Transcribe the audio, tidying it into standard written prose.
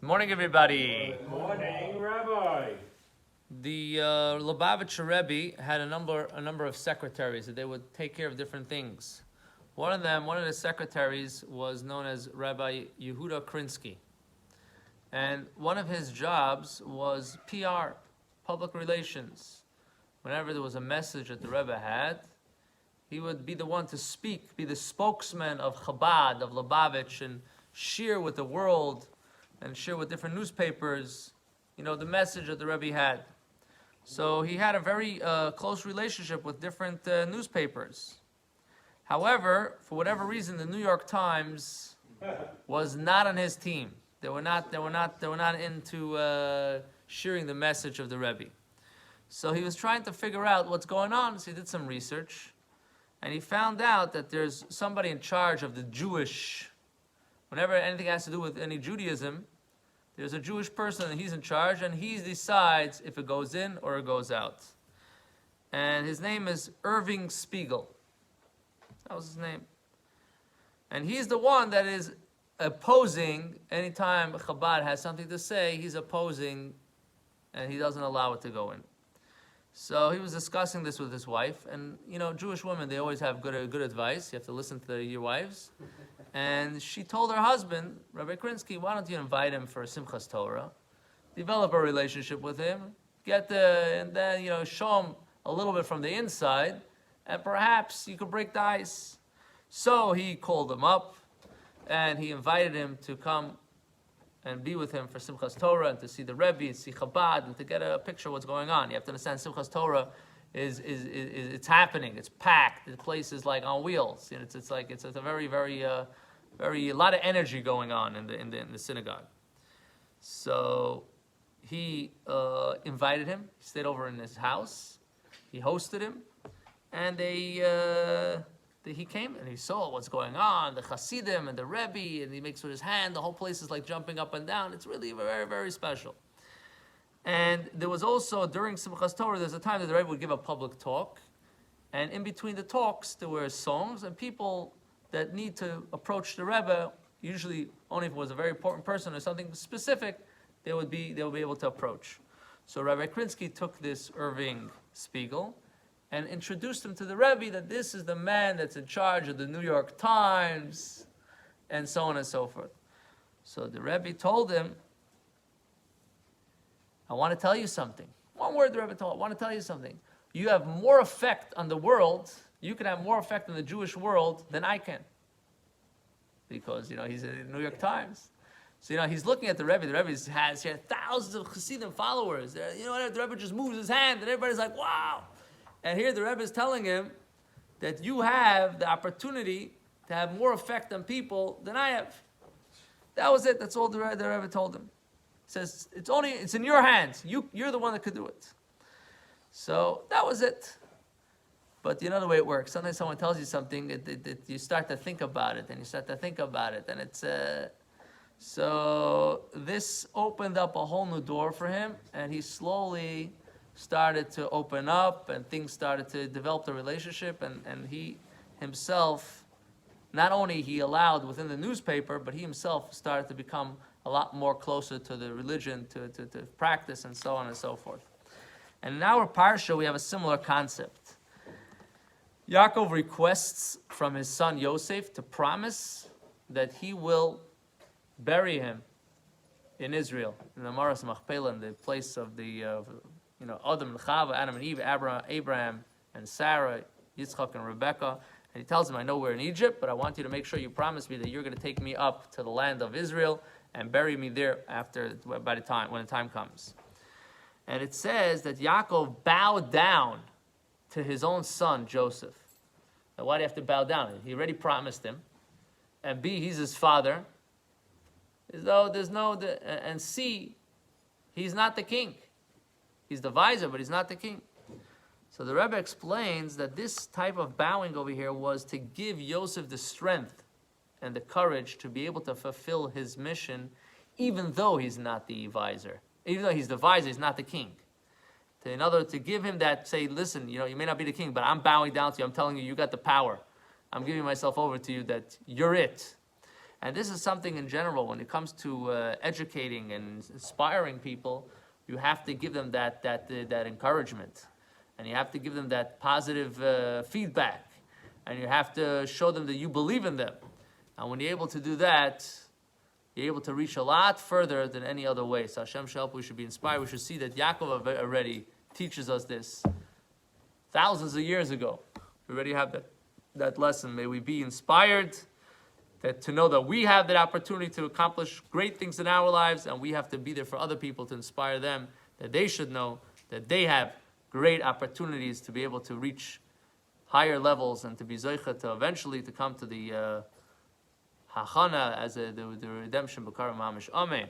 Morning, everybody. Good morning, Rabbi. The Lubavitcher Rebbe had a number of secretaries that they would take care of different things. One of the secretaries was known as Rabbi Yehuda Krinsky. And one of his jobs was PR, public relations. Whenever there was a message that the Rebbe had, he would be the one to speak, be the spokesman of Chabad, of Lubavitch, and share with the world and share with different newspapers, the message that the Rebbe had. So he had a very close relationship with different newspapers. However, for whatever reason, the New York Times was not on his team. They were not into sharing the message of the Rebbe. So he was trying to figure out what's going on. So he did some research, and he found out that there's somebody in charge of the Jewish. Whenever anything has to do with any Judaism, there's a Jewish person and he's in charge, and he decides if it goes in or it goes out. And his name is Irving Spiegel. That was his name. And he's the one that is opposing, anytime Chabad has something to say, he's opposing, and he doesn't allow it to go in. So he was discussing this with his wife, and Jewish women, they always have good advice. You have to listen to your wives. And she told her husband, Rabbi Krinsky, why don't you invite him for a Simchas Torah, develop a relationship with him, and then show him a little bit from the inside, and perhaps you could break the ice. So he called him up, and he invited him to come and be with him for Simchas Torah, and to see the Rebbe, and see Chabad, and to get a picture of what's going on. You have to understand, Simchas Torah is it's happening. It's packed. The place is like on wheels. It's a very a lot of energy going on in the synagogue. So he invited him. He stayed over in his house. He hosted him, and he came and he saw what's going on, the Hasidim and the Rebbe, and he makes with his hand. The whole place is like jumping up and down. It's really very, very special. And there was also, during Simchas Torah, there's a time that the Rebbe would give a public talk, and in between the talks, there were songs, and people that need to approach the Rebbe, usually only if it was a very important person or something specific, they would be able to approach. So Rabbi Krinsky took this Irving Spiegel and introduced him to the Rebbe, that this is the man that's in charge of the New York Times, and so on and so forth. So the Rebbe told him, I want to tell you something. One word the Rebbe told, I want to tell you something. You have more effect on the world, you can have more effect on the Jewish world than I can. Because, he's in the New York Times. So, he's looking at the Rebbe. The Rebbe has thousands of Hasidim followers. The Rebbe just moves his hand, and everybody's like, wow. And here the Rebbe is telling him that you have the opportunity to have more effect on people than I have. That was it. That's all the Rebbe told him. He says, it's in your hands. You're the one that could do it. So that was it. But you know the way it works. Sometimes someone tells you something, you start to think about it, and you start to think about it, and it's... So this opened up a whole new door for him, and he slowly started to open up, and things started to develop the relationship, and he himself, not only he allowed within the newspaper, but he himself started to become a lot more closer to the religion, to practice, and so on and so forth. And in our parsha, we have a similar concept. Yaakov requests from his son Yosef to promise that he will bury him in Israel, in the Maras Machpelah, in the place of the Adam and Chava, Adam and Eve, Abraham and Sarah, Yitzchak and Rebekah. And he tells him, I know we're in Egypt, but I want you to make sure you promise me that you're going to take me up to the land of Israel and bury me there when the time comes. And it says that Yaakov bowed down to his own son, Joseph. Now, why do you have to bow down? He already promised him. And B, he's his father. As though there's and C, he's not the king. He's the vizier, but he's not the king. So the Rebbe explains that this type of bowing over here was to give Yosef the strength and the courage to be able to fulfill his mission, even though he's not the vizier. Even though he's the vizier, he's not the king. In other words, to give him that, say, listen, you may not be the king, but I'm bowing down to you. I'm telling you, you got the power. I'm giving myself over to you, that you're it. And this is something in general, when it comes to educating and inspiring people, you have to give them that encouragement. And you have to give them that positive feedback. And you have to show them that you believe in them. And when you're able to do that, you're able to reach a lot further than any other way. So Hashem should help, we should be inspired. We should see that Yaakov already teaches us this thousands of years ago. We already have that lesson. May we be inspired to know that we have that opportunity to accomplish great things in our lives, and we have to be there for other people to inspire them, that they should know that they have great opportunities to be able to reach higher levels and to be zeicha to eventually to come to the hachana as the redemption b'kara mamish. Amen.